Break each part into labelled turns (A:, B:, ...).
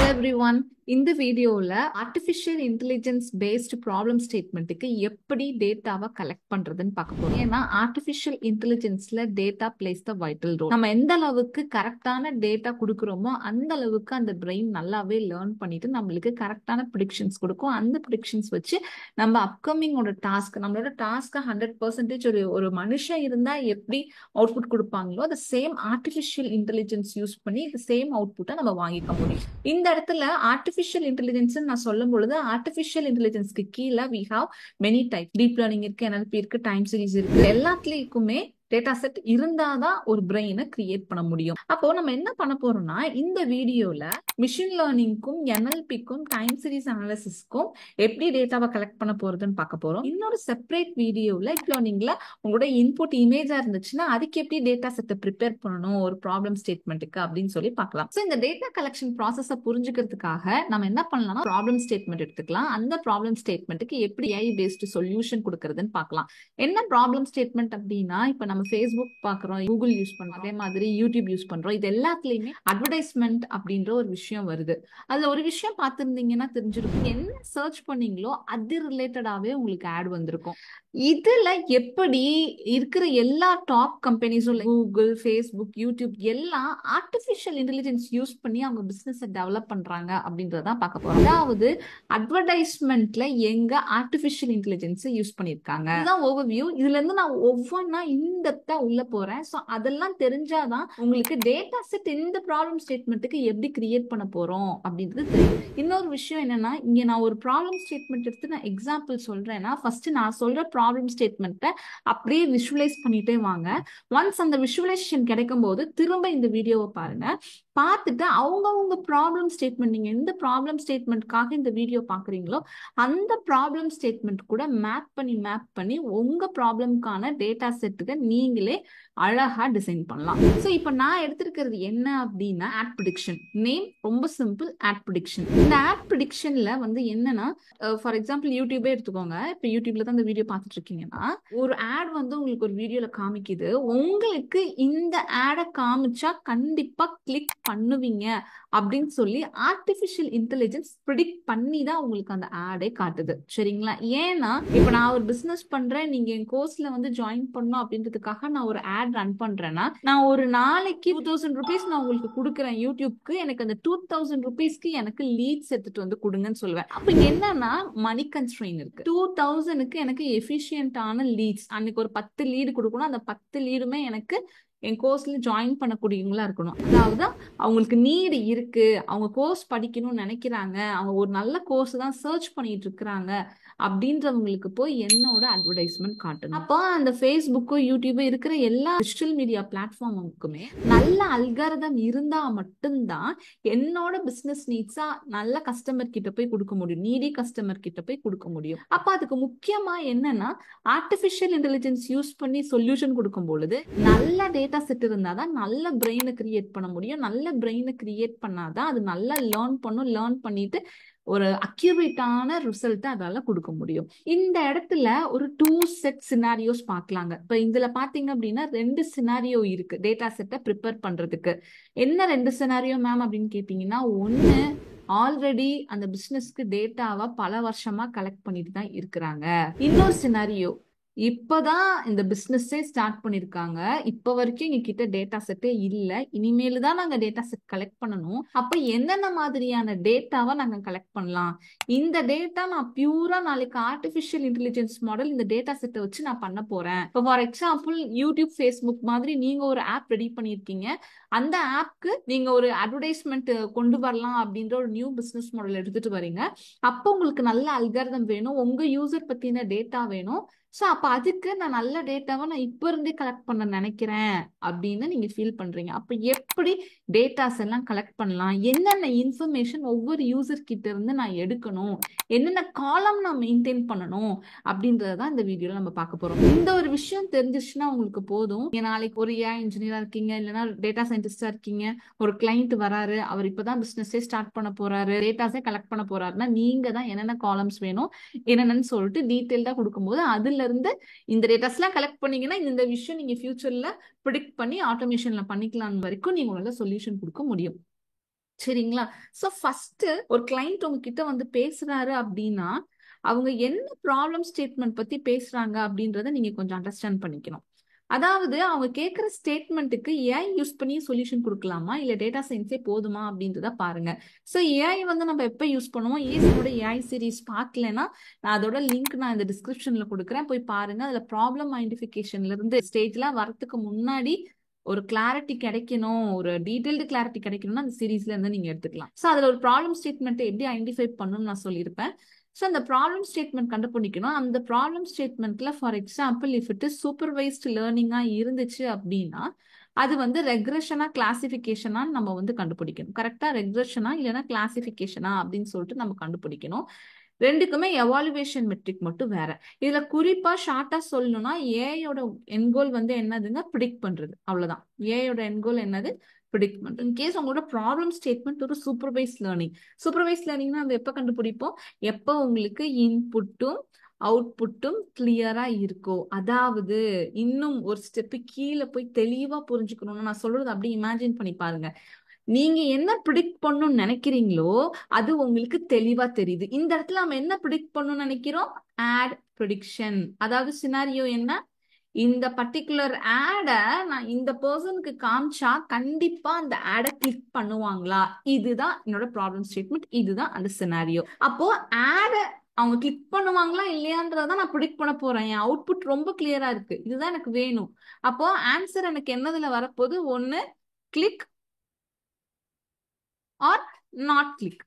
A: Everyone, இந்த வீடியோல artificial intelligence based problem ஸ்டேட்மெண்ட்டுக்கு எப்படி டேட்டாவை கலெக்ட் பண்றதுன்னு பார்க்க போறோம். ஏன்னா ஆர்டிஃபிஷியல் இன்டெலிஜென்ஸ்ல data plays the vital role. நம்ம எந்த அளவுக்கு கரெக்டான டேட்டா கொடுக்குறோமோ அந்த அளவுக்கு அந்த பிரெயின் நல்லாவே லேர்ன் பண்ணிட்டு நம்மளுக்கு கரெக்டான ப்ரிடிக்ஷன்ஸ் கொடுக்கும். அந்த ப்ரிடிக்ஷன்ஸ் வச்சு நம்ம அப்கமிங்கோட டாஸ்க், நம்மளோட டாஸ்க்கை 100% ஒரு மனுஷன் இருந்தா எப்படி அவுட்புட் கொடுப்பாங்களோ அந்த சேம் ஆர்டிஃபிஷியல் இன்டெலிஜென்ஸ் யூஸ் பண்ணி இந்த சேம் அவுட்புட்டை நம்ம வாங்கிக்க முடியும். இந்த இடத்துல ஆர்டிஃபிஷியல் இன்டெலிஜென்ஸ் நான் சொல்லும் பொழுது ஆர்டிஃபிஷியல் இன்டெலிஜென்ஸ்க்கு கீழே we have many types. Deep learning இருக்கு, NLP இருக்கு, டைம் சீரிஸ் இருக்கு. எல்லாத்துலயுமே டேட்டா செட் இருந்தாதான் ஒரு பிரெயினை கிரியேட் பண்ண முடியும். அப்போ நம்ம என்ன பண்ண போறோம்னா இந்த வீடியோல மிஷின் லேர்னிங்க்கும் NLPக்கும் டைம் சீரிஸ் அனாலிசிஸ்க்கும் எப்படி டேட்டாவை கலெக்ட் பண்ண போறதுன்னு பார்க்க போறோம். இன்னொரு செப்பரேட் வீடியோல டீப் லேர்னிங்ல உங்களோட இன்புட் இமேஜா இருந்துச்சுன்னா அதுக்கு எப்படி டேட்டா செட்டை ப்ரிப்பேர் பண்ணணும் ஒரு ப்ராப்ளம் ஸ்டேட்மெண்ட்டுக்கு அப்படின்னு சொல்லி பார்க்கலாம். ஸோ இந்த டேட்டா கலெக்ஷன் ப்ராசஸை புரிஞ்சுக்கிறதுக்காக நம்ம என்ன பண்ணலாம்னா ப்ராப்ளம் ஸ்டேட்மெண்ட் எடுத்துக்கலாம். அந்த ப்ராப்ளம் ஸ்டேட்மெண்ட்டுக்கு எப்படி AI பேஸ்ட் சொல்யூஷன் கொடுக்கறதுன்னு பார்க்கலாம். என்ன ப்ராப்ளம் ஸ்டேட்மெண்ட் அப்படின்னா, இப்ப நம்ம ஃபேஸ்புக் பாக்குறோம், கூகுள் யூஸ் பண்றோம், அதே மாதிரி யூடியூப் யூஸ் பண்றோம். இது எல்லாத்துலயுமே அட்வர்டைஸ்மெண்ட் அப்படின்ற ஒரு விஷயம் வருது. அதுல ஒரு விஷயம் பார்த்திருந்தீங்கன்னா தெரிஞ்சிருக்கும், என்ன சர்ச் பண்ணீங்களோ அது ரிலேட்டடாவே உங்களுக்கு ஆட் வந்திருக்கும். இதுல எப்படி இருக்கிற எல்லா டாப் கம்பெனிஸும் கூகுள், ஃபேஸ்புக், யூடியூப் எல்லாம் ஆர்டிஃபிஷியல் இன்டெலிஜென்ஸ் யூஸ் பண்ணி அவங்க பிசினஸ் டெவலப் பண்றாங்க அப்படின்றதான் பார்க்க போறோம். அதாவது அட்வர்டைஸ்மெண்ட்ல எங்க ஆர்டிஃபிஷியல் இன்டெலிஜென்ஸ் யூஸ் பண்ணிருக்காங்க. இதுதான் ஓவர்வியூ. இதுல இருந்து நான் ஒவ்வொன்னா இன்டெப்தா உள்ள போறேன். சோ அதெல்லாம் தெரிஞ்சாதான் உங்களுக்கு டேட்டா செட் இந்த ப்ராப்ளம் ஸ்டேட்மெண்ட்டுக்கு எப்படி கிரியேட் பண்ண போறோம் அப்படின்றது தெரியும். இன்னொரு விஷயம் என்னன்னா, இங்க நான் ஒரு ப்ராப்ளம் ஸ்டேட்மெண்ட் எடுத்து நான் எக்ஸாம்பிள் சொல்றேன்னா ஃபர்ஸ்ட் நான் சொல்ற ப்ராப்ளம் ஸ்டேட்மெண்ட்டை அப்படியே விஷுவலைஸ் பண்ணிட்டே வாங்க. ஒன்ஸ் அந்த விஷுவலைசேஷன் கிடைக்கும் போது திரும்ப இந்த வீடியோவை பாருங்க. பார்த்துட்டு அவங்கவுங்க ப்ராப்ளம் ஸ்டேட்மெண்ட், நீங்க எந்த ப்ராப்ளம் ஸ்டேட்மெண்ட்காக இந்த வீடியோ பாக்குறீங்களோ அந்த ப்ராப்ளம் ஸ்டேட்மெண்ட் கூட மேப் பண்ணி உங்க ப்ராப்ளம்கான டேட்டா செட்டுக்கு நீங்களே அழகா டிசைன் பண்ணலாம். ஸோ இப்போ நான் எடுத்திருக்கிறது என்ன அப்படின்னா ஆட் ப்ரிடிக்ஷன். நேம் ரொம்ப சிம்பிள், ஆட் ப்ரிடிக்ஷன். இந்த ஆட் ப்ரிடிக்ஷன்ல வந்து என்னன்னா, ஃபார் எக்ஸாம்பிள் யூடியூபே எடுத்துக்கோங்க. இப்போ யூடியூப்ல தான் இந்த வீடியோ பார்த்துட்டு இருக்கீங்கன்னா ஒரு ஆட் வந்து உங்களுக்கு ஒரு வீடியோல காமிக்குது. உங்களுக்கு இந்த ஆடை காமிச்சா கண்டிப்பா கிளிக் பண்ணுவீங்க அப்படின்னு சொல்லி ஆர்டிஃபிஷியல் இன்டெலிஜென்ஸ் ப்ரிடிக்ட் பண்ணி தான் உங்களுக்கு அந்த ஆடே காட்டுது. சரிங்களா? ஏன்னா இப்போ நான் ஒரு பிசினஸ் பண்றேன், நீங்க என் கோர்ஸ்ல வந்து ஜாயின் பண்ணணும் அப்படின்றதுக்காக நான் ஒரு ஆட் ரன் பண்றேன்னா நான் ஒரு நாளைக்கு 2000 rupees நான் உங்களுக்கு கொடுக்குறேன் யூடியூப்க்கு, எனக்கு அந்த 2000 rupeesக்கு எனக்கு லீட்ஸ் எடுத்துட்டு வந்து கொடுங்கன்னு சொல்லுவேன். அப்ப என்னன்னா மணி கன்ஸ்ட்ரெயின் இருக்கு. 2000க்கு எனக்கு எஃபிஷியன்டான லீட்ஸ், அன்னைக்கு ஒரு 10 லீடு கொடுக்கணும். அந்த 10 லீடுமே எனக்கு என் கோர்ஸ்ல ஜாயின் பண்ணக்கூடியவங்களா இருக்கணும். அதாவது அவங்களுக்கு நீடு இருக்கு, அவங்க கோர்ஸ் படிக்கணும்னு நினைக்கிறாங்க, அவங்க ஒரு நல்ல கோர்ஸ் தான் சர்ச் பண்ணிட்டு இருக்கிறாங்க அப்படின்றவங்களுக்கு போய் என்னோட அட்வர்டைஸ்மெண்ட் காட்டணும். அப்போ அந்த ஃபேஸ்புக்கு, யூடியூப் இருக்கிற எல்லா டிஜிட்டல் மீடியா பிளாட்ஃபார்முக்குமே நல்ல அல்காரிதம் இருந்தா மட்டும்தான் என்னோட பிசினஸ் நீட்ஸா நல்ல கஸ்டமர் கிட்ட போய் கொடுக்க முடியும், நீடி கஸ்டமர் கிட்ட போய் கொடுக்க முடியும். அப்ப அதுக்கு முக்கியமா என்னன்னா ஆர்டிஃபிஷியல் இன்டெலிஜென்ஸ் யூஸ் பண்ணி சொல்யூஷன் கொடுக்கும் பொழுது நல்ல டேட்டா செட் இருந்தாதான் நல்ல பிரெயினை கிரியேட் பண்ண முடியும். நல்ல பிரெயினை கிரியேட் பண்ணாதான் அது நல்லா லேர்ன் பண்ணிட்டு ஒரு அக்யூரேட்டான ரிசல்ட்டை அதால கொடுக்க முடியும். இந்த இடத்துல ஒரு 2 செட் சினாரியோஸ் பார்க்கலாங்க. இப்ப இதுல பாத்தீங்க அப்படின்னா 2 சினாரியோ இருக்கு டேட்டா செட்டை ப்ரிப்பேர் பண்றதுக்கு. என்ன 2 சினாரியோ மேம் அப்படின்னு கேட்டீங்கன்னா, ஒன்னு ஆல்ரெடி அந்த பிசினஸ்க்கு டேட்டாவை பல வருஷமா கலெக்ட் பண்ணிட்டு தான் இருக்கிறாங்க. இன்னொரு சினாரியோ இப்பதான் இந்த பிசினஸே ஸ்டார்ட் பண்ணிருக்காங்க, இப்ப வரைக்கும் எங்க கிட்ட டேட்டா செட்டே இல்ல, இனிமேல் தான் நாங்க டேட்டா செட் கலெக்ட் பண்ணணும். அப்ப என்னென்ன மாதிரியான டேட்டாவை நாங்க கலெக்ட் பண்ணலாம்? இந்த டேட்டா நான் பியூரா நாளைக்கு ஆர்டிஃபிஷியல் இன்டெலிஜென்ஸ் மாடல் இந்த டேட்டா செட்டை வச்சு நான் பண்ண போறேன். இப்போ ஃபார் எக்ஸாம்பிள் யூடியூப், ஃபேஸ்புக் மாதிரி நீங்க ஒரு ஆப் ரெடி பண்ணிருக்கீங்க, அந்த ஆப்க்கு நீங்க ஒரு அட்வர்டைஸ்மெண்ட் கொண்டு வரலாம் அப்படின்ற ஒரு நியூ பிசினஸ் மாடல் எடுத்துட்டு வரீங்க. அப்போ உங்களுக்கு நல்ல அல்காரிதம் வேணும், உங்க யூசர் பத்தின டேட்டா வேணும். ஸோ அப்ப அதுக்கு நான் நல்ல டேட்டாவை நான் இப்ப இருந்தே கலெக்ட் பண்ண நினைக்கிறேன் அப்படின்னு நீங்க ஃபீல் பண்றீங்க. அப்ப எப்படி டேட்டாஸ் எல்லாம் கலெக்ட் பண்ணலாம், என்னென்ன இன்ஃபர்மேஷன் ஒவ்வொரு யூசர் கிட்ட இருந்து நான் எடுக்கணும், என்னென்ன காலம் நான் மெயின்டைன் பண்ணணும் அப்படின்றதான் இந்த வீடியோல நம்ம பார்க்க போறோம். இந்த ஒரு விஷயம் தெரிஞ்சிச்சுன்னா உங்களுக்கு போதும். நீங்க நாளைக்கு ஒரு AI இன்ஜினியரா இருக்கீங்க, இல்லைன்னா டேட்டா சயின்டிஸ்டா இருக்கீங்க, ஒரு கிளைண்ட் வராரு, அவர் இப்பதான் பிசினஸே ஸ்டார்ட் பண்ண போறாரு, டேட்டாஸே கலெக்ட் பண்ண போறாருன்னா நீங்க தான் என்னென்ன காலம்ஸ் வேணும் என்னென்னு சொல்லிட்டு டீட்டெயில்டா கொடுக்கும்போது அதுல இருந்து இந்த டேட்டாஸ் எல்லாம் கலெக்ட் பண்ணீங்கன்னா இந்த விஷயம் நீங்க ஃபியூச்சர்ல ப்ரிடிக்ட் பண்ணி ஆட்டோமேஷன்ல பண்ணிக்கலாம் வரைக்கும் நீங்க உங்களால சொல்யூஷன் கொடுக்க முடியும். சரிங்களா? சோ ஃபர்ஸ்ட் ஒரு கிளைண்ட் உங்ககிட்ட வந்து பேசுறாரு அப்படின்னா அவங்க என்ன ப்ராப்ளம் ஸ்டேட்மெண்ட் பத்தி பேசுறாங்க அப்படின்றத நீங்க கொஞ்சம் அண்டர்ஸ்டாண்ட் பண்ணிக்கணும். அதாவது அவங்க கேட்கிற ஸ்டேட்மெண்ட்டுக்கு ஏஐ யூஸ் பண்ணி சொல்யூஷன் கொடுக்கலாமா இல்ல டேட்டா சயின்ஸே போதுமா அப்படின்றத பாருங்க. சோ ஏஐ வந்து நம்ம எப்ப யூஸ் பண்ணுவோம், ஈஸியோட ஏஐ சீரிஸ் பார்க்கலன்னா நான் அதோட லிங்க் நான் இந்த டிஸ்கிரிப்ஷன்ல கொடுக்குறேன், போய் பாருங்க. அதுல ப்ராப்ளம் ஐடென்டிஃபிகேஷன்ல இருந்து ஸ்டேஜ்ல வரதுக்கு முன்னாடி ஒரு கிளாரிட்டி கிடைக்கணும், ஒரு டீடைல்டு கிளாரிட்டி கிடைக்கணும்னா அந்த சீரீஸ்ல இருந்து நீங்க எடுத்துக்கலாம். சோ அதுல ஒரு ப்ராப்ளம் ஸ்டேட்மெண்ட் எப்படி ஐடென்டிஃபை பண்ணணும்னு நான் சொல்லியிருப்பேன். ஸோ அந்த ப்ராப்ளம் ஸ்டேட்மெண்ட் கண்டுபிடிக்கணும். அந்த ப்ராப்ளம் ஸ்டேட்மெண்ட்ல for example if it is supervised லேர்னிங்கா இருந்துச்சு அப்படின்னா அது வந்து ரெக்ரெஷனா கிளாசிபிகேஷனா நம்ம வந்து கண்டுபிடிக்கணும். கரெக்டா ரெக்ரெஷனா இல்லைன்னா கிளாசிபிகேஷனா அப்படின்னு சொல்லிட்டு நம்ம கண்டுபிடிக்கணும். ரெண்டுக்குமே எவாலுவேஷன் மெட்ரிக் மட்டும் வேற. இதுல குறிப்பா ஷார்ட்டா சொல்லணும்னா ஏயோட என்கோல் வந்து என்னதுங்க, ப்ரிடிக்ட் பண்றது. அவ்வளவுதான். ஏயோட என்கோல் என்னது, ப்ரிடிக்ட் பண்றது. இன்கேஸ் உங்களோட ப்ராப்ளம் ஸ்டேட்மெண்ட் ஒரு சூப்பர்வைஸ் லேர்னிங். சூப்பர்வைஸ் லேர்னிங்னா அது எப்ப கண்டுபிடிப்போம், எப்போ உங்களுக்கு இன்புட்டும் அவுட்புட்டும் கிளியரா இருக்கோ. அதாவது இன்னும் ஒரு ஸ்டெப் கீழே போய் தெளிவா புரிஞ்சுக்கணும்னு நான் சொல்றது அப்படி இமேஜின் பண்ணி பாருங்க. நீங்க என்ன ப்ரிடிக்ட் பண்ணணும்னு நினைக்கிறீங்களோ அது உங்களுக்கு தெளிவா தெரியுது. இந்த இடத்துல நம்ம என்ன ப்ரிடிக்ட் பண்ணணும்னு நினைக்கிறோம், ஆட் ப்ரிடிக்ஷன். அதாவது சினாரியோ என்ன, இந்த பர்டிகுலர் ஆட நான் இந்த பர்சனுக்கு காமிச்சா கண்டிப்பா அந்த ஆடை கிளிக் பண்ணுவாங்களா, இதுதான் என்னோட ப்ராப்ளம் ஸ்டேட்மெண்ட், இதுதான் அந்த சினாரியோ. அப்போ ஆட அவங்க கிளிக் பண்ணுவாங்களா இல்லையான்றதான் நான் ப்ரிடிக்ட் பண்ண போறேன். என் அவுட்புட் ரொம்ப கிளியரா இருக்கு, இதுதான் எனக்கு வேணும். அப்போ ஆன்சர் எனக்கு என்னதுல வரப்போகுது, ஒன்னு கிளிக் ஆர் நாட் கிளிக்.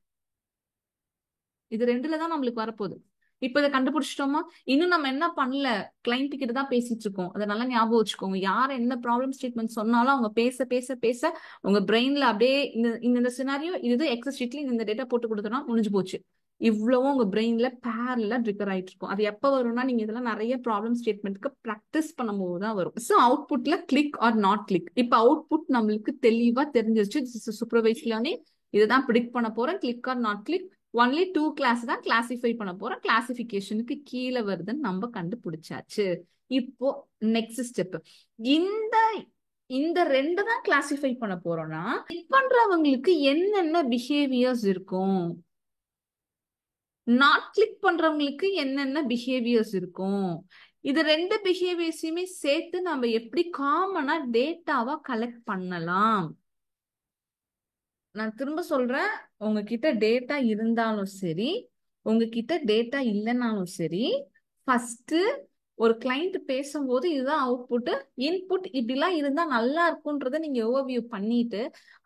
A: இது ரெண்டுல தான் நம்மளுக்கு வரப்போகுது. இப்ப இதை கண்டுபிடிச்சிட்டோமா, இன்னும் நம்ம என்ன பண்ணல, கிளைண்ட் கிட்ட தான் பேசிட்டு இருக்கோம். அதை நல்லா ஞாபகம் வச்சுக்கோங்க. யார் என்ன ப்ராப்ளம் ஸ்டேட்மெண்ட் சொன்னாலும் அவங்க பேச பேச பேச உங்க பிரெயின்ல அப்படியே இந்த சினாரியோ இது எக்ஸல் ஷீட்ல இந்த டேட்டா போட்டு கொடுத்தோம்னா முடிஞ்சு போச்சு. இவ்வளவும் உங்க பிரெயின்ல பேரலா ட்ரிகர் ஆயிட்டு இருக்கும். அது எப்ப வரும்னா நீங்க இதெல்லாம் நிறைய ப்ராப்ளம் ஸ்டேட்மெண்ட்க்கு ப்ராக்டிஸ் பண்ணும்போது தான் வரும். ஸோ அவுட்புட்ல கிளிக் ஆர் நாட் கிளிக். இப்ப அவுட்புட் நம்மளுக்கு தெளிவா தெரிஞ்சிருச்சு. சூப்பர்வைஸ் லேர்னிங் இதுதான் ப்ரிடிக்ட் பண்ண போறேன், click or not click. Only 2 class தான் கிளாசிஃபை பண்ண போறோம். கிளாசிபிகேஷனுக்கு கீழே வருதுன்னு நம்ம கண்டுபிடிச்சாச்சு. இப்போ நெக்ஸ்ட் ஸ்டெப், இந்த இந்த ரெண்டு தான் கிளாசிஃபை பண்ண போறோம்னா கிளிக் பண்றவங்களுக்கு என்னென்ன பிஹேவியர்ஸ் இருக்கும், நாட் கிளிக் பண்றவங்களுக்கு என்னென்ன பிஹேவியர்ஸ் இருக்கும். இது ரெண்டு பிஹேவியர்ஸையுமே சேர்த்து நம்ம எப்படி காமனா டேட்டாவா கலெக்ட் பண்ணலாம். நான் திரும்ப சொல்றேன், உங்ககிட்ட டேட்டா இருந்தாலும் சரி உங்ககிட்ட டேட்டா இல்லைனாலும் சரி, ஃபர்ஸ்ட் ஒரு கிளைண்ட் பேசும்போது இதுதான் அவுட்புட், இன்புட் இப்படிலாம் இருந்தா நல்லா இருக்கும்ன்றத நீங்க ஓவர்வியூ பண்ணிட்டு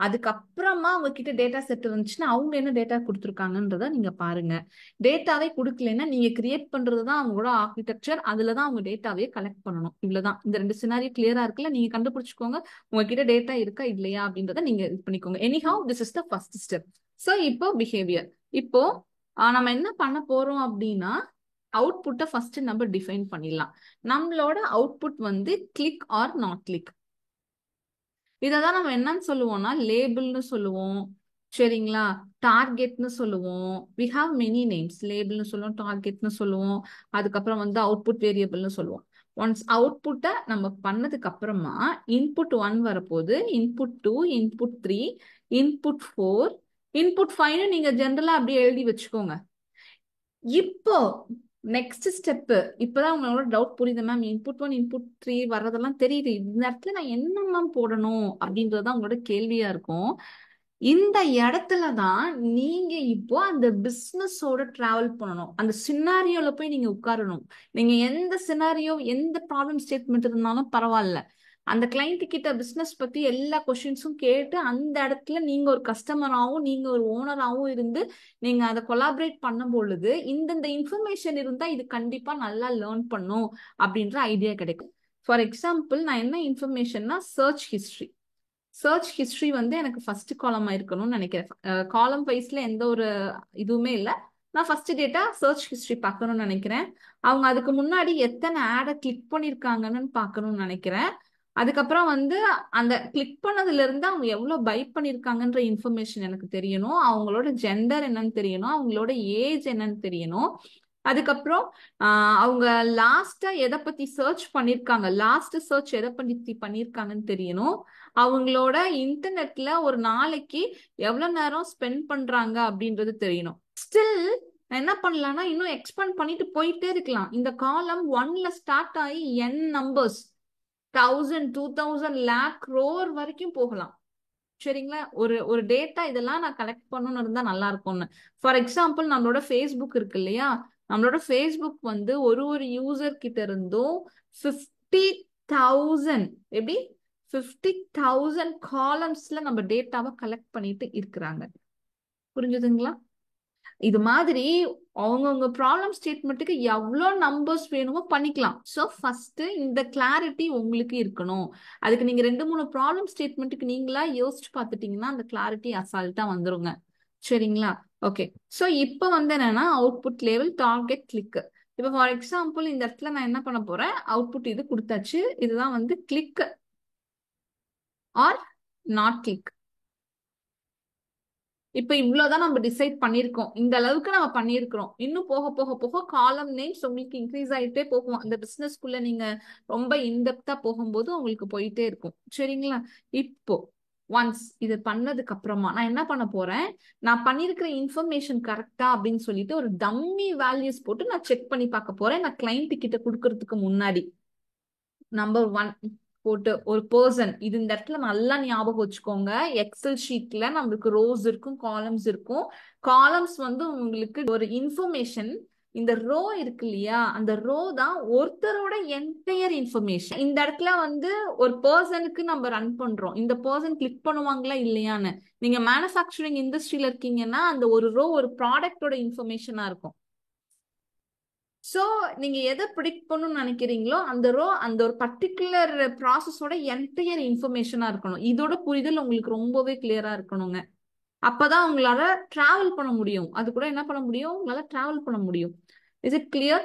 A: அதுக்கப்புறமா உங்ககிட்ட டேட்டா செட் இருந்துச்சுன்னா அவங்க என்ன டேட்டா கொடுத்துருக்காங்கன்றத நீங்க பாருங்க. டேட்டாவே கொடுக்கலன்னா நீங்க கிரியேட் பண்றதுதான் அவங்களோட ஆர்கிடெக்சர், அதுலதான் அவங்க டேட்டாவே கலெக்ட் பண்ணணும். இவ்வளவுதான். இந்த ரெண்டு சினாரியோ கிளியரா இருக்குல்ல, நீங்க கண்டுபிடிச்சுக்கோங்க உங்ககிட்ட டேட்டா இருக்கா இல்லையா அப்படின்றத நீங்க இது பண்ணிக்கோங்க. Anyhow this is the first step. So இப்போ பிஹேவியர். இப்போ நம்ம என்ன பண்ண போறோம் அப்படின்னா அவுட்புட்டை ஃபர்ஸ்ட் நம்ம டிஃபைன் பண்ணிடலாம். நம்மளோட அவுட்புட் வந்து கிளிக் ஆர் நாட் கிளிக். இததான் நம்ம என்னன்னு சொல்லுவோம்னா லேபிள்னு சொல்லுவோம். சரிங்களா, டார்கெட்னு சொல்லுவோம். We have many names. லேபிள்னு சொல்லுவோம், டார்கெட்னு சொல்லுவோம், அதுக்கப்புறம் வந்து அவுட்புட் வேரியபிள்னு சொல்லுவோம். ஒன்ஸ் அவுட்புட்டை நம்ம பண்ணதுக்கு அப்புறமா இன்புட் 1 வரப்போகுது, இன்புட் 2, இன்புட் 3, இன்புட் 4, இன்புட் 5 நீங்க ஜென்ரலா அப்படியே எழுதி வச்சுக்கோங்க. இப்போ நெக்ஸ்ட் ஸ்டெப், இப்பதான் உங்களோட டவுட் புரியுது மேம், இன்புட் 1 இன்புட் 3 வர்றதெல்லாம் தெரியுது, இந்த இடத்துல நான் என்ன மேம் போடணும் அப்படின்றதுதான் உங்களோட கேள்வியா இருக்கும். இந்த இடத்துலதான் நீங்க இப்போ அந்த பிசினஸோட டிராவல் பண்ணணும். அந்த சினாரியோல போய் நீங்க உட்காரணும். நீங்க எந்த சினாரியோ எந்த ப்ராப்ளம் ஸ்டேட்மெண்ட் இருந்தாலும் பரவாயில்ல, அந்த கிளைண்ட் கிட்ட பிசினஸ் பத்தி எல்லா கொஸ்டின்ஸும் கேட்டு அந்த இடத்துல நீங்க ஒரு கஸ்டமராகவும் நீங்க ஒரு ஓனராகவும் இருந்து நீங்க அதை கொலாபரேட் பண்ணும் பொழுது இந்தந்த இன்ஃபர்மேஷன் இருந்தா இது கண்டிப்பா நல்லா லேர்ன் பண்ணும் அப்படின்ற ஐடியா கிடைக்கும். ஃபார் எக்ஸாம்பிள் நான் என்ன இன்ஃபர்மேஷன்னா சர்ச் ஹிஸ்டரி வந்து எனக்கு ஃபர்ஸ்ட் காலமா இருக்கணும்னு நினைக்கிறேன். காலம் வைஸ்ல எந்த ஒரு இதுவுமே இல்லை, நான் ஃபர்ஸ்ட் டேட்டா சர்ச் ஹிஸ்டரி பார்க்கணும்னு நினைக்கிறேன். அவங்க அதுக்கு முன்னாடி எத்தனை ஆடை கிளிக் பண்ணிருக்காங்கன்னு பார்க்கணும்னு நினைக்கிறேன். அதுக்கப்புறம் வந்து அந்த கிளிக் பண்ணதுல இருந்து அவங்க எவ்வளவு பை பண்ணிருக்காங்கன்ற இன்ஃபர்மேஷன் எனக்கு தெரியணும். அவங்களோட ஜெண்டர் என்னன்னு தெரியணும், அவங்களோட ஏஜ் என்னன்னு தெரியணும். அதுக்கப்புறம் அவங்க லாஸ்டா எதை பத்தி சர்ச் பண்ணிருக்காங்க, லாஸ்ட் சர்ச் எதை பத்தி பண்ணிருக்காங்கன்னு தெரியணும். அவங்களோட இன்டர்நெட்ல ஒரு நாளைக்கு எவ்வளவு நேரம் ஸ்பெண்ட் பண்றாங்க அப்படின்றது தெரியணும். ஸ்டில் என்ன பண்ணலாம்னா இன்னும் எக்ஸ்பேண்ட் பண்ணிட்டு போயிட்டே இருக்கலாம். இந்த காலம் 1ல ஸ்டார்ட் ஆகி n நம்பர்ஸ் 1000 2000 lakh crore வரைக்கும் போகலாம். சரிங்களா? ஒரு ஒரு டேட்டா இதெல்லாம் நான் கலெக்ட் பண்ணணும்னு இருந்தா நல்லா இருக்கும்னு. ஃபார் எக்ஸாம்பிள் நம்மளோட ஃபேஸ்புக் இருக்கு இல்லையா, நம்மளோட ஃபேஸ்புக் வந்து ஒரு யூசர் கிட்ட இருந்தும் 50,000 எப்படி 50,000 காலம்ஸ்ல நம்ம டேட்டாவை கலெக்ட் பண்ணிட்டு இருக்கிறாங்க. புரிஞ்சுதுங்களா? இது மாதிரி அவங்கவுங்க ப்ராப்ளம் ஸ்டேட்மெண்ட்டுக்கு எவ்வளோ நம்பர்ஸ் வேணுமோ பண்ணிக்கலாம். ஸோ ஃபர்ஸ்ட் இந்த கிளாரிட்டி உங்களுக்கு இருக்கணும். அதுக்கு நீங்க 2-3 ப்ராப்ளம் ஸ்டேட்மெண்ட்டுக்கு நீங்களா யோசிச்சு பார்த்துட்டீங்கன்னா அந்த கிளாரிட்டி அசால்ட்டா வந்துருங்க. சரிங்களா? ஓகே. ஸோ இப்போ வந்து என்னன்னா அவுட்புட் லேவல் டார்கெட் கிளிக். இப்போ ஃபார் எக்ஸாம்பிள் இந்த இடத்துல நான் என்ன பண்ண போறேன், அவுட்புட் இது கொடுத்தாச்சு. இதுதான் வந்து கிளிக் ஆர் நாட் கிளிக். இப்ப இவ்வளவுதான் நம்ம டிசைட் பண்ணிருக்கோம். இந்த அளவுக்கு நம்ம பண்ணிருக்கிறோம். இன்னும் போக போக போக காலம் நேம்ஸ் உங்களுக்கு இன்க்ரீஸ் ஆயிட்டே போகும். அந்த பிசினஸ்க்குள்ள நீங்க ரொம்ப இன்டெப்தா போகும்போது உங்களுக்கு போயிட்டே இருக்கும். சரிங்களா? இப்போ ஒன்ஸ் இது பண்ணதுக்கு அப்புறமா நான் என்ன பண்ண போறேன், நான் பண்ணிருக்கிற இன்ஃபர்மேஷன் கரெக்டா அப்படின்னு சொல்லிட்டு ஒரு டம்மி வேல்யூஸ் போட்டு நான் செக் பண்ணி பார்க்க போறேன். நான் கிளைண்ட் கிட்ட கொடுக்கறதுக்கு முன்னாடி நம்பர் 1 போட்டு ஒரு பர்சன் இது இந்த இடத்துல நல்லா ஞாபகம் வச்சுக்கோங்க. எக்ஸல் ஷீட்ல நம்மளுக்கு ரோஸ் இருக்கும், காலம்ஸ் இருக்கும். காலம்ஸ் வந்து உங்களுக்கு ஒரு இன்ஃபர்மேஷன். இந்த ரோ இருக்கு இல்லையா, அந்த ரோ தான் ஒருத்தரோட என்டையர் இன்ஃபர்மேஷன். இந்த இடத்துல வந்து ஒரு பர்சனுக்கு நம்ம ரன் பண்றோம். இந்த பர்சன் கிளிக் பண்ணுவாங்களா இல்லையான்னு. நீங்க மேனுஃபேக்சரிங் இண்டஸ்ட்ரியில இருக்கீங்கன்னா அந்த ஒரு ரோ ஒரு ப்ராடக்டோட இன்ஃபர்மேஷனா இருக்கும். ஸோ நீங்க எதை ப்ரிடிக்ட் பண்ணணும்னு நினைக்கிறீங்களோ அந்த ரோ அந்த ஒரு பர்டிகுலர் ப்ராசஸோட என்டையர் இன்ஃபர்மேஷனா இருக்கணும். இதோட புரிதல் உங்களுக்கு ரொம்பவே கிளியரா இருக்கணுங்க. அப்பதான் உங்களால டிராவல் பண்ண முடியும். அது கூட என்ன பண்ண முடியும், உங்களால டிராவல் பண்ண முடியும். Is it clear?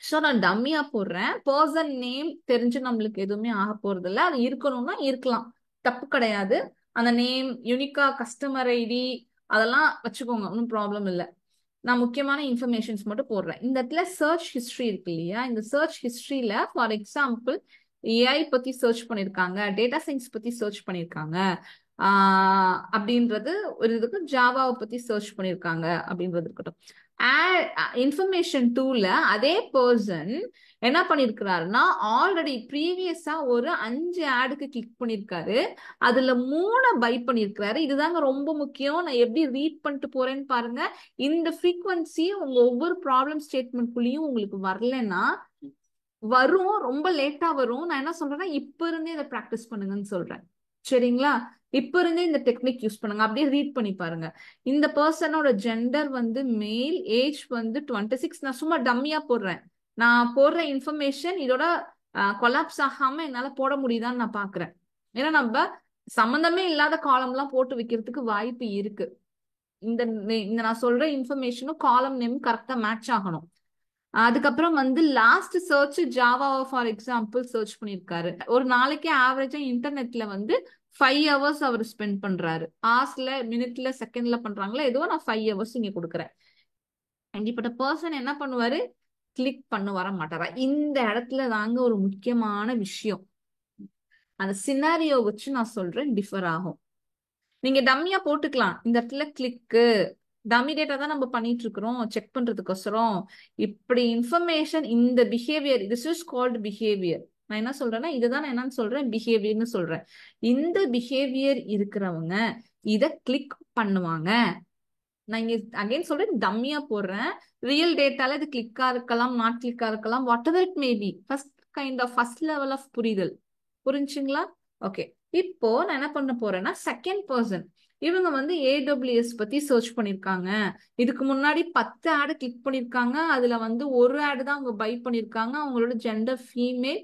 A: ஸோ நான் டம்மியா போடுறேன். பர்சன் நேம் தெரிஞ்சு நம்மளுக்கு எதுவுமே ஆக போறது இல்லை. அது இருக்கணும்னா இருக்கலாம், தப்பு கிடையாது. அந்த நேம் யூனிக்கா கஸ்டமர் ஐடி அதெல்லாம் வச்சுக்கோங்க, ஒன்றும் ப்ராப்ளம் இல்லை. நான் முக்கியமான இன்ஃபர்மேஷன்ஸ் மட்டும் போடுறேன். இந்த இடத்துல சர்ச் ஹிஸ்டரி இருக்கு இல்லையா, இந்த சர்ச் ஹிஸ்டரியில ஃபார் எக்ஸாம்பிள் ஏஐ பத்தி சர்ச் பண்ணிருக்காங்க, டேட்டா சயின்ஸ் பத்தி சர்ச் பண்ணிருக்காங்க அப்படின்றது ஒரு இதுக்கு, ஜாவாவை பத்தி சர்ச் பண்ணிருக்காங்க அப்படின்றது இருக்கட்டும். இன்ஃபர்மேஷன் டூல அதே பர்சன் என்ன பண்ணிருக்கிறாருன்னா ஆல்ரெடி ப்ரீவியஸா ஒரு 5 ஆடுக்கு கிளிக் பண்ணிருக்காரு. அதுல 3 பை பண்ணிருக்கிறாரு. இதுதாங்க ரொம்ப முக்கியம். நான் எப்படி ரீட் பண்ணிட்டு போறேன்னு பாருங்க. இந்த ஃப்ரீக்வன்சி உங்க ஒவ்வொரு ப்ராப்ளம் ஸ்டேட்மெண்ட்குள்ளேயும் உங்களுக்கு வரலன்னா வரும், ரொம்ப லேட்டா வரும். நான் என்ன சொல்றேன்னா இப்ப இருந்தே இதை ப்ராக்டிஸ் பண்ணுங்கன்னு சொல்றேன். சரிங்களா? இப்ப இருந்தே இந்த டெக்னிக் யூஸ் பண்ணுங்க. அப்படியே ரீட் பண்ணி பாருங்க. இந்த பர்சனோட ஜெண்டர் வந்து மேல், ஏஜ் வந்து 26. நான் சும்மா டம்மியா போடுறேன். நான் போடுற இன்ஃபர்மேஷன் இதோட கொலாப்ஸ் ஆகாம என்னால போட முடியுதான்னு நான் பாக்குறேன். ஏன்னா நம்ம சம்பந்தமே இல்லாத காலம் எல்லாம் போட்டு வைக்கிறதுக்கு வாய்ப்பு இருக்கு. இந்த நான் சொல்ற இன்ஃபர்மேஷனும் காலம் நேம் கரெக்டா மேட்ச் ஆகணும். அதுக்கப்புறம் வந்து லாஸ்ட் சர்ச் ஜாவாவை ஃபார் எக்ஸாம்பிள் சர்ச் பண்ணிருக்காரு. ஒரு நாளைக்கு ஆவரேஜா இன்டர்நெட்ல வந்து 5 hours அவர் ஸ்பெண்ட் பண்றாரு. ஹார்ஸ்ல, மினிட்ல, செகண்ட்ல பண்றாங்களா ஏதோ, நான் 5 hours இங்க கொடுக்குறேன். இப்படிப்பட்ட பர்சன் என்ன பண்ணுவாரு, கிளிக் பண்ண வர மாட்டாரா? இந்த இடத்துல தாங்க ஒரு முக்கியமான விஷயம். அந்த சினாரியோ வச்சு நான் சொல்றேன், டிஃபர் ஆகும். நீங்க டம்மியா போட்டுக்கலாம். இந்த இடத்துல கிளிக்கு டம்மி டேட்டா தான் நம்ம பண்ணிட்டு இருக்கிறோம் செக் பண்றதுக்கோசரம். இப்படி இன்ஃபர்மேஷன் இந்த behaviour, this is called behaviour. நான் என்ன சொல்றேன்னா இதுதான் நான் என்னன்னு சொல்றேன், பிஹேவியர்னு சொல்றேன். இந்த பிஹேவியர் இருக்கிறவங்க இத கிளிக் பண்ணுவாங்க. நான் இங்க அகைன் சொல்றேன், டம்மியா போடுறேன். ரியல் டேட்டால இது கிளிக்கா இருக்கலாம், நாட் கிளிக்கா இருக்கலாம், what ever it may be. First level of புரிதல். புரிஞ்சுங்களா? ஓகே. இப்போ நான் என்ன பண்ண போறேன்னா செகண்ட் பர்சன், இவங்க வந்து AWS பத்தி சர்ச் பண்ணிருக்காங்க. இதுக்கு முன்னாடி 10 ஆடு கிளிக் பண்ணிருக்காங்க. அதுல வந்து ஒரு ஆடு தான் அவங்க பை பண்ணிருக்காங்க. அவங்களோட ஜெண்டர் ஃபீமேல்,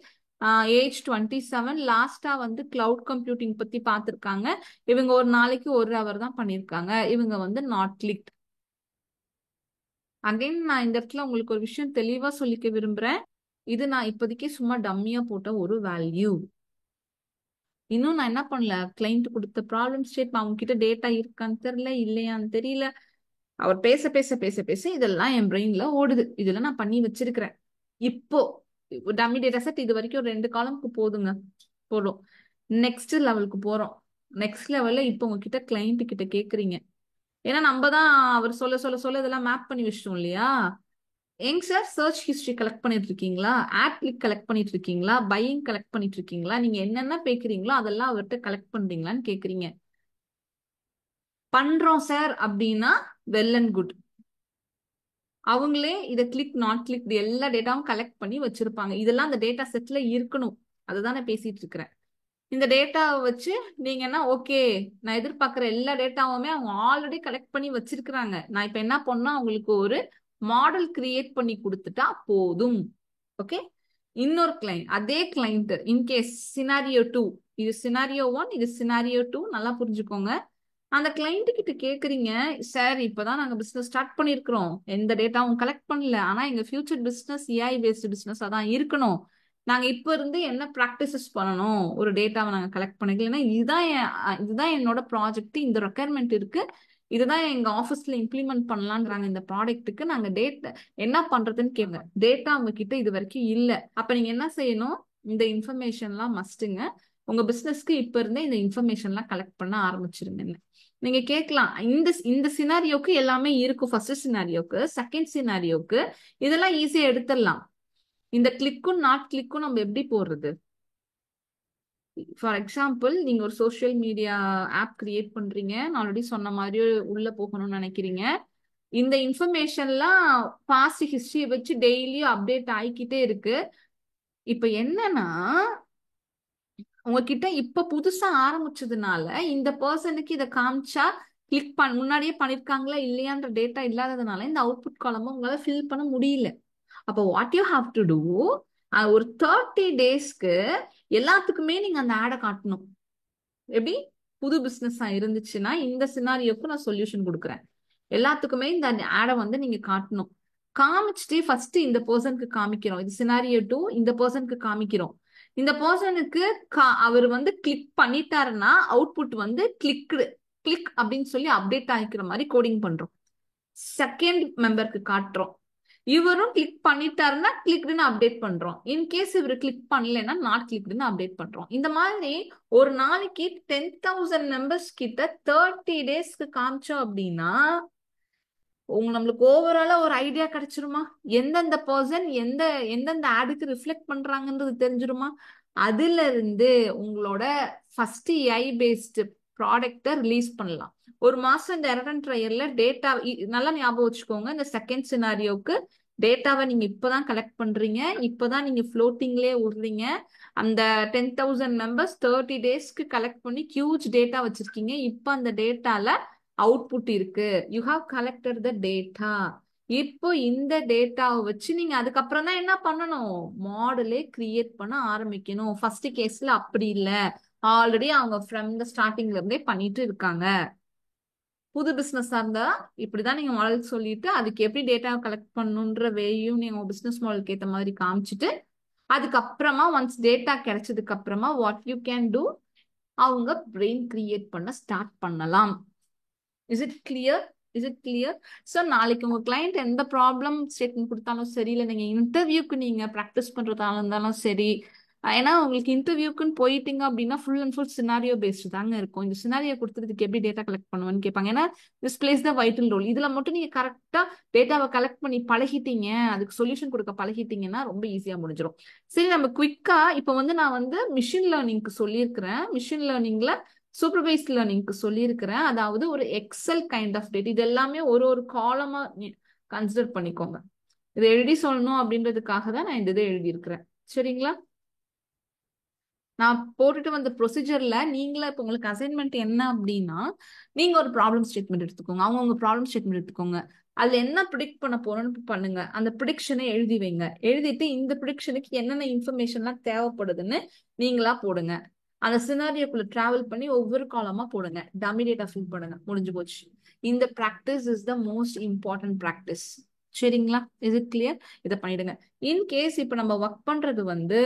A: ஏஜ் 27. லாஸ்டா வந்து கிளவுட் கம்ப்யூட்டிங் பத்தி பார்த்திருக்காங்க. இவங்க ஒரு நாளைக்கு 1 hour தான் பண்ணிருக்காங்க. இவங்க வந்து நாட் கிளிக். அகைன் நான் இந்த இடத்துல உங்களுக்கு ஒரு விஷயம் தெளிவா சொல்லிக்க விரும்புறேன். இது நான் இப்போதைக்கு சும்மா டம்மியா போட்ட ஒரு வேல்யூ. இன்னும் நான் என்ன பண்ணல, கிளைண்ட் கொடுத்த ப்ராப்ளம் ஸ்டேட் அவங்க கிட்ட டேட்டா இருக்கான்னு தெரியல, இல்லையான்னு தெரியல. அவர் பேச பேச பேச பேச இதெல்லாம் என் பிரெயின்ல ஓடுது. இதெல்லாம் நான் பண்ணி வச்சிருக்கிறேன். இப்போ டம்மி டேட்டா செட் இது வரைக்கும் 2 காலம்க்கு போதுங்க, போடும். நெக்ஸ்ட் லெவலுக்கு போறோம். நெக்ஸ்ட் லெவல்ல இப்போ உங்ககிட்ட கிளைண்ட் கிட்ட கேக்குறீங்க. ஏன்னா நம்ம தான் அவர் சொல்ல சொல்ல சொல்ல இதெல்லாம் மேப் பண்ணி வச்சிட்டோம் இல்லையா? எங்க சார் சர்ச் ஹிஸ்டரி கலெக்ட் பண்ணிட்டு இருக்கீங்களா, ஆட் கிளிக் கலெக்ட் பண்ணிட்டு இருக்கீங்களா, பையிங் கலெக்ட் பண்ணிட்டு இருக்கீங்களா, நீங்க என்னென்ன பேக்குறீங்களோ அதெல்லாம் அவர்கிட்ட கலெக்ட் பண்றீங்களான்னு கேக்குறீங்க. பண்றோம் சார் அப்படின்னா வெல் அண்ட் குட். அவங்களே இதை கிளிக் நாட் கிளிக் எல்லா டேட்டாவும் கலெக்ட் பண்ணி வச்சிருப்பாங்க. இதெல்லாம் அந்த டேட்டா செட்ல இருக்கணும். அதுதான் நான் பேசிட்டு இருக்கிறேன். இந்த டேட்டாவை வச்சு நீங்க என்ன ஓகே, நான் எதிர்பார்க்குற எல்லா டேட்டாவுமே அவங்க ஆல்ரெடி கலெக்ட் பண்ணி வச்சிருக்கிறாங்க. நான் இப்ப என்ன பண்ணா அவங்களுக்கு ஒரு மாடல் கிரியேட் பண்ணி கொடுத்துட்டா போதும். ஓகே. இன்னொரு கிளைண்ட், அதே கிளைண்ட் இன்கேஸ் சினாரியோ 2, இது சினாரியோ 1, இது சினாரியோ 2, நல்லா புரிஞ்சுக்கோங்க. அந்த கிளைண்ட் கிட்ட கேக்குறீங்க, சார் இப்பதான் நாங்க பிசினஸ் ஸ்டார்ட் பண்ணிருக்கிறோம், எந்த டேட்டாவும் கலெக்ட் பண்ணல, ஆனா எங்க future business AI based business அதான் இருக்கணும். நாங்க இப்ப இருந்து என்ன ப்ராக்டிசஸ் பண்ணணும், ஒரு டேட்டாவை நாங்க கலெக்ட் பண்ணிக்கலன்னா இதுதான் என்னோட ப்ராஜெக்ட், இந்த ரெக்குயர்மெண்ட் இருக்கு, இதுதான் எங்க ஆபீஸ்ல இம்ப்ளிமெண்ட் பண்ணலான்றாங்க. இந்த ப்ராடக்ட்டுக்கு நாங்க டேட்டா என்ன பண்றதுன்னு கேங்க. டேட்டா உங்க கிட்ட இது வரைக்கும் இல்ல. அப்ப நீங்க என்ன செய்யணும், இந்த இன்ஃபர்மேஷன்லாம் மஸ்ட்டுங்க. உங்க பிசினஸ்க்கு இப்ப இருந்தே இந்த இன்ஃபர்மேஷன்லாம் கலெக்ட் பண்ண ஆரம்பிச்சிருங்க. நீங்க கேட்கலாம், இந்த இந்த சினாரியோக்கு எல்லாமே இருக்கும். ஃபர்ஸ்ட் சினாரியோக்கு, செகண்ட் சினாரியோக்கு இதெல்லாம் ஈஸியா எடுத்துடலாம். இந்த கிளிக்கும் நாட் கிளிக்கும் நம்ம எப்படி போடுறது? ஃபார் எக்ஸாம்பிள், நீங்க ஒரு சோஷியல் மீடியா ஆப் கிரியேட் பண்றீங்க, நான் ஆல்ரெடி சொன்ன மாதிரி உள்ள போகணும்னு நினைக்கிறீங்க. இந்த இன்ஃபர்மேஷன்லாம் பாஸ்ட் ஹிஸ்டரியை வச்சு டெய்லியும் அப்டேட் ஆகிக்கிட்டே இருக்கு. இப்ப என்னன்னா, உங்ககிட்ட இப்ப புதுசா ஆரம்பிச்சதுனால இந்த பர்சனுக்கு இதை காமிச்சா கிளிக் முன்னாடியே பண்ணிருக்காங்களா இல்லையான்ற டேட்டா இல்லாததுனால இந்த அவுட்புட் காலமும் உங்களால ஃபில் பண்ண முடியல. அப்போ what you have to do, ஒரு 30 டேஸ்க்கு எல்லாத்துக்குமே நீங்க அந்த ஆடை காட்டணும். எப்படி? புது பிசினஸா இருந்துச்சுன்னா இந்த சினாரியோக்கு நான் சொல்யூஷன் கொடுக்குறேன், எல்லாத்துக்குமே இந்த ஆடை வந்து நீங்க காட்டணும். காமிச்சுட்டு ஃபர்ஸ்ட் இந்த பர்சனுக்கு காமிக்கிறோம், இது சினாரியோ 2, இந்த பர்சனுக்கு காமிக்கிறோம். இந்த பர்சனுக்கு அவர் வந்து கிளிக் பண்ணிட்டாருன்னா அவுட்புட் வந்து கிளிக் அப்படின்னு சொல்லி அப்டேட் ஆகிக்கிற மாதிரி கோடிங் பண்றோம். செகண்ட் மெம்பருக்கு காட்டுறோம், இவரும் கிளிக் பண்ணிட்டாருன்னா கிளிக்டுன்னு அப்டேட் பண்றோம். இன்கேஸ் இவர் கிளிக் பண்ணலன்னா நாட் கிளிக்டுன்னு அப்டேட் பண்றோம். இந்த மாதிரி ஒரு நாளைக்கு 10,000 மெம்பர்ஸ் கிட்ட 30 டேஸ்க்கு காமிச்சோம் அப்படின்னா நம்மளுக்கு ஓவராலா ஒரு ஐடியா கிடைச்சிருமா, எந்தெந்த பர்சன் எந்தெந்த ஆடுக்கு ரிஃப்ளெக்ட் பண்றாங்கன்றது தெரிஞ்சிருமா. அதுல இருந்து உங்களோட ஃபர்ஸ்ட் ஏஐ பேஸ்டு ப்ராடக்ட ரிலீஸ் பண்ணலாம். ஒரு மாசம் இந்த எரர் அண்ட் ட்ரையல்ல டேட்டா நல்லா ஞாபகம் வச்சுக்கோங்க. இந்த செகண்ட் சினாரியோக்கு டேட்டாவை நீங்க இப்பதான் கலெக்ட் பண்றீங்க, இப்பதான் நீங்க ஃப்ளோட்டிங்லேயே விடுறீங்க. அந்த 10,000 மெம்பர்ஸ் 30 டேஸ்க்கு கலெக்ட் பண்ணி ஹியூஜ் டேட்டா வச்சிருக்கீங்க. இப்ப அந்த டேட்டால அவுட்புட் இருக்கு, you have collected the data. இப்போ இந்த டேட்டாவை வச்சு நீங்க அதுக்கப்புறம் தான் என்ன பண்ணணும், மாடலே கிரியேட் பண்ண ஆரம்பிக்கணும். ஃபர்ஸ்ட் கேஸ்ல அப்படி இல்ல, ஆல்ரெடி அவங்க ஃப்ரம் த ஸ்டார்டிங்ல இருந்தே பண்ணிட்டு இருக்காங்க. புது பிசினஸா இருந்தா இப்படிதான் நீங்க மாடல் சொல்லிட்டு அதுக்கு எப்படி டேட்டா கலெக்ட் பண்ணணுன்ற வேயும் நீங்க பிசினஸ் மாடலுக்கு ஏற்ற மாதிரி காமிச்சிட்டு அதுக்கப்புறமா ஒன்ஸ் டேட்டா கிடைச்சதுக்கு அப்புறமா வாட் யூ கேன் டூ, அவங்க பிரெயின் கிரியேட் பண்ண ஸ்டார்ட் பண்ணலாம். Is it clear? Is it clear? So நாளைக்கு உங்க கிளைண்ட் எந்த ப்ராப்ளம் ஸ்டேட்மெண்ட் கொடுத்தாலும் சரி, இல்லை நீங்க இன்டர்வியூக்கு நீங்க ப்ராக்டிஸ் பண்றதா இருந்தாலும் சரி, ஏன்னா உங்களுக்கு இன்டர்வியூக்குன்னு போயிட்டீங்க அப்படின்னா full and full scenario based தாங்க இருக்கும். இந்த சினாரியோ கொடுத்துறதுக்கு எப்படி டேட்டா கலெக்ட் பண்ணுவேன்னு கேட்பாங்க. ஏன்னா this place the vital role. இதுல மட்டும் நீங்க கரெக்டா டேட்டாவை கலெக்ட் பண்ணி பழகிட்டீங்க, அதுக்கு சொல்யூஷன் கொடுக்க பழகிட்டீங்கன்னா ரொம்ப ஈஸியா முடிஞ்சிடும். சரி, நம்ம குவிக்கா இப்போ வந்து நான் வந்து மிஷின் லேர்னிங்க்கு சொல்லியிருக்கிறேன். மிஷின் லேர்னிங்ல சூப்பர்வைஸ்ட் லேர்னிங்க்கு சொல்லியிருக்கிறேன். அதாவது ஒரு எக்ஸல் கைண்ட் ஆஃப் டேட், இது எல்லாமே ஒரு ஒரு காலமா கன்சிடர் பண்ணிக்கோங்க. இதை எழுதி சொல்லணும் அப்படின்றதுக்காக தான் நான் இந்த இதை எழுதியிருக்கிறேன். சரிங்களா? நான் போட்டுட்டு வந்த ப்ரொசீஜர்ல நீங்களே இப்போ உங்களுக்கு அசைன்மெண்ட் என்ன அப்படின்னா, நீங்க ஒரு ப்ராப்ளம் ஸ்டேட்மெண்ட் எடுத்துக்கோங்க, அவங்க ப்ராப்ளம் ஸ்டேட்மெண்ட் எடுத்துக்கோங்க. அதுல என்ன ப்ரிடிக்ட் பண்ண போறோம்னு பண்ணுங்க. அந்த ப்ரிடிக்ஷனை எழுதி வைங்க. எழுதிட்டு இந்த ப்ரிடிக்ஷனுக்கு என்னென்ன இன்ஃபர்மேஷன்லாம் தேவைப்படுதுன்னு நீங்களா போடுங்க. அந்த சினாரியோக்குள்ள டிராவல் பண்ணி ஒவ்வொரு காலமா போடுங்க. டம்மி டேட்டா ஃபில் பண்ணுங்க. முடிஞ்சு போச்சு. இந்த practice is the most important practice. சரிங்களா? Is it clear? இதை பண்ணிடுங்க. இன்கேஸ் இப்போ நம்ம ஒர்க் பண்றது வந்து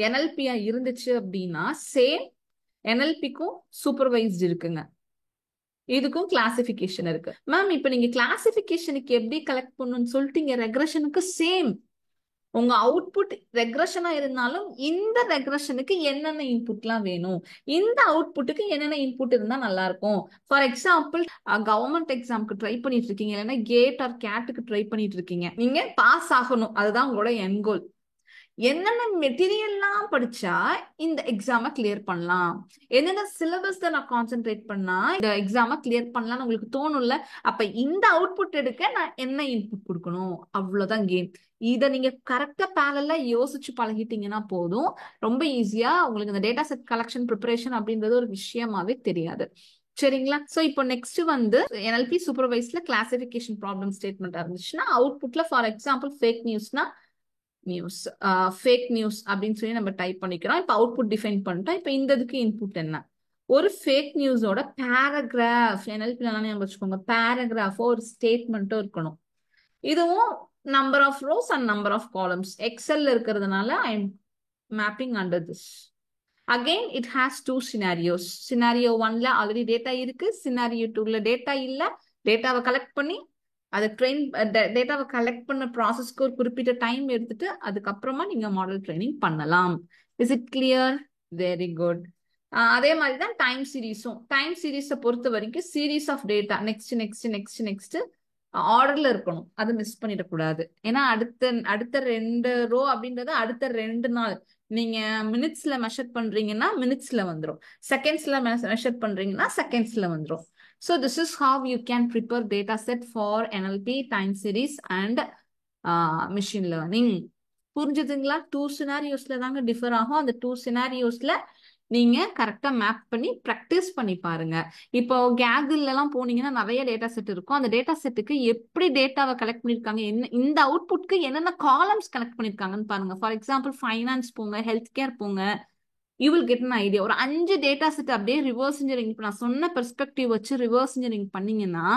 A: என்எல்பியா இருந்துச்சு அப்படின்னா சேம் என்எல்பிக்கும் சூப்பர்வைஸ்ட் இருக்குங்க. இதுக்கும் கிளாசிபிகேஷன் இருக்கு. மேம் இப்ப நீங்க கிளாசிபிகேஷனுக்கு எப்படி கலெக்ட் பண்ணணும்னு சொல்லிட்டீங்க, ரெக்ரெஷனுக்கு சேம். உங்க அவுட்புட் ரெக்ரெஷனா இருந்தாலும் இந்த ரெக்ரெஷனுக்கு என்னென்ன இன்புட்லாம் வேணும், இந்த அவுட்புட்டுக்கு என்னென்ன இன்புட் இருந்தா நல்லா இருக்கும். ஃபார் எக்ஸாம்பிள் கவர்மெண்ட் எக்ஸாம்க்கு ட்ரை பண்ணிட்டு இருக்கீங்க, இல்லைன்னா கேட் ஆர் கேட்டுக்கு ட்ரை பண்ணிட்டு இருக்கீங்க. நீங்க பாஸ் ஆகணும், அதுதான் உங்களோட எண்ட் கோல். என்னென்ன மெட்டீரியல்லாம் படிச்சா இந்த எக்ஸாமை கிளியர் பண்ணலாம், என்னென்ன சிலபஸ் நான் கான்சென்ட்ரேட் பண்ணா இந்த எக்ஸாமை கிளியர் பண்ணலாம்னு உங்களுக்கு தோணும்ல. அப்ப இந்த அவுட்புட் எடுக்க நான் என்ன இன்புட் கொடுக்கணும், அவ்வளவுதான் கேம். இதை நீங்க கரெக்டா பேரலா யோசிச்சு பழகிட்டீங்கன்னா போதும், ரொம்ப ஈஸியா உங்களுக்கு இந்த டேட்டா செட் கலெக்ஷன் ப்ரிப்பரேஷன் அப்படின்றது ஒரு விஷயமாவே தெரியாது. சரிங்களா? சோ இப்போ நெக்ஸ்ட் வந்து NLP சூப்பர்வைஸ்ல கிளாசிபிகேஷன் ப்ராப்ளம் ஸ்டேட்மெண்ட் இருந்துச்சுன்னா அவுட்புட்ல ஃபார் எக்ஸாம்பிள் ஃபேக் நியூஸ்னா நியூஸ், ஃபேக் நியூஸ் அப்படின்னு சொல்லி நம்ம டைப் பண்ணிக்கிறோம். இப்போ அவுட்புட் டிஃபைன் பண்ணிட்டோம். இப்போ இந்த இதுக்கு இன்புட் என்ன, ஒரு ஃபேக் நியூஸோட பேராகிராஃப், NLP நம்ம வச்சுக்கோங்க, பேராகிராஃபோ ஒரு ஸ்டேட்மெண்ட்டோ இருக்கணும். இதுவும் number of rows and number of columns எக்ஸல்ல இருக்கிறதுனால I am mapping under this. Again it has two scenarios. Scenario 1ல ஆல்ரெடி டேட்டா இருக்கு, சினாரியோ 2ல டேட்டா இல்ல. டேட்டாவை கலெக்ட் பண்ணி அதை ட்ரெயின் டேட்டாவை கலெக்ட் பண்ண ப்ராசஸ்க்கு ஒரு குறிப்பிட்ட டைம் எடுத்துட்டு அதுக்கப்புறமா நீங்க மாடல் ட்ரைனிங் பண்ணலாம். Is it clear? Very good. அதே மாதிரி தான் டைம் சீரீஸும். டைம் சீரீஸை பொறுத்த வரைக்கும் series of data next next next next ஆர்டர்ல இருக்கணும், அது மிஸ் பண்ணிடக்கூடாது. ஏன்னா அடுத்த 2 ரோ அப்படின்றது அடுத்த 2 நாள். நீங்க மினிட்ஸ்ல மெஷர் பண்றீங்கன்னா மினிட்ஸ்ல வந்துடும், செகண்ட்ஸ்ல மெஷர் பண்றீங்கன்னா செகண்ட்ஸ்ல வந்துடும். So this is how you can prepare data set for NLP, time series and machine learning. புரிஞ்சுதுங்களா? 2 சினாரியோஸ்ல தாங்க டிஃபர் ஆகும். அந்த 2 சினாரியோஸ்ல நீங்க கரெக்டா மேப் பண்ணி ப்ராக்டிஸ் பண்ணி பாருங்க. இப்போ கேகிள் எல்லாம் போனீங்கன்னா நிறைய டேட்டா செட் இருக்கும். அந்த டேட்டா செட்டுக்கு எப்படி டேட்டாவை கலெக்ட் பண்ணிருக்காங்க, என்ன இந்த அவுட்புட்க்கு என்னென்ன காலம்ஸ் கலெக்ட் பண்ணிருக்காங்கன்னு பாருங்க. ஃபார் எக்ஸாம்பிள் ஃபைனான்ஸ் போங்க, ஹெல்த் கேர் போங்க, you will get an idea. ஒரு 5 டேட்டா செட் அப்படியே ரிவர்ஸ் இன்ஜினியரிங், இப்போ நான் சொன்ன பெர்ஸ்பெக்டிவ் வச்சு ரிவர்ஸ் இன்ஜினியரிங் பண்ணீங்கன்னா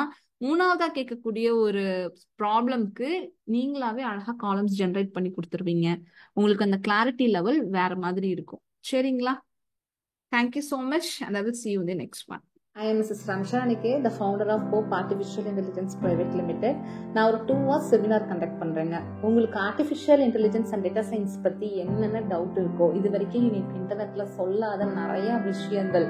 A: 3வதா கேட்கக்கூடிய ஒரு ப்ராப்ளம்க்கு நீங்களாவே அழகா காலம்ஸ் ஜென்ரேட் பண்ணி கொடுத்துருவீங்க. உங்களுக்கு அந்த கிளாரிட்டி லெவல் வேற மாதிரி இருக்கும். சரிங்களா? Thank you so much and I will see you in the next one.
B: I am Mrs. Ramshanike, the founder of Hope Artificial Intelligence Private Limited. நான் ஒரு 2 hours செமினார் கண்டக்ட் பண்றேங்க. உங்களுக்கு artificial intelligence and data science பத்தி என்னென்ன doubt இருக்கோ, இது வரைக்கும் எனக்கு இன்டர்நெட்ல சொல்லாத நிறைய விஷயங்கள்,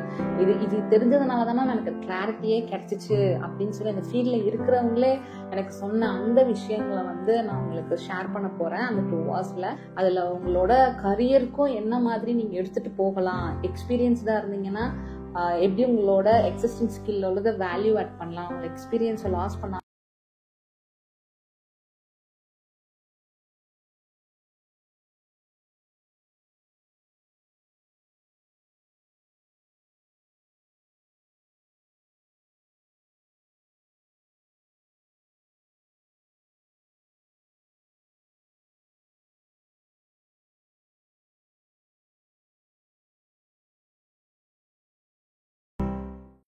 B: இது தெரிஞ்சதுனால தானே எனக்கு கிளாரிட்டியே கிடைச்சிச்சு அப்படின்னு சொல்லி அந்த ஃபீல்ட்ல இருக்கிறவங்களே எனக்கு சொன்ன அந்த விஷயங்களை வந்து நான் உங்களுக்கு ஷேர் பண்ண போறேன் அந்த 2 ஹவர்ஸ்ல. அதுல உங்களோட கரியருக்கும் என்ன மாதிரி நீங்க எடுத்துட்டு போகலாம், எக்ஸ்பீரியன்ஸ்டா இருந்தீங்கன்னா எப்படி உங்களோட எக்ஸிஸ்டிங் ஸ்கில் உள்ளதை வேல்யூ ஆட் பண்ணலாம், உங்களோட எக்ஸ்பீரியன்ஸை லாஸ் பண்ணாம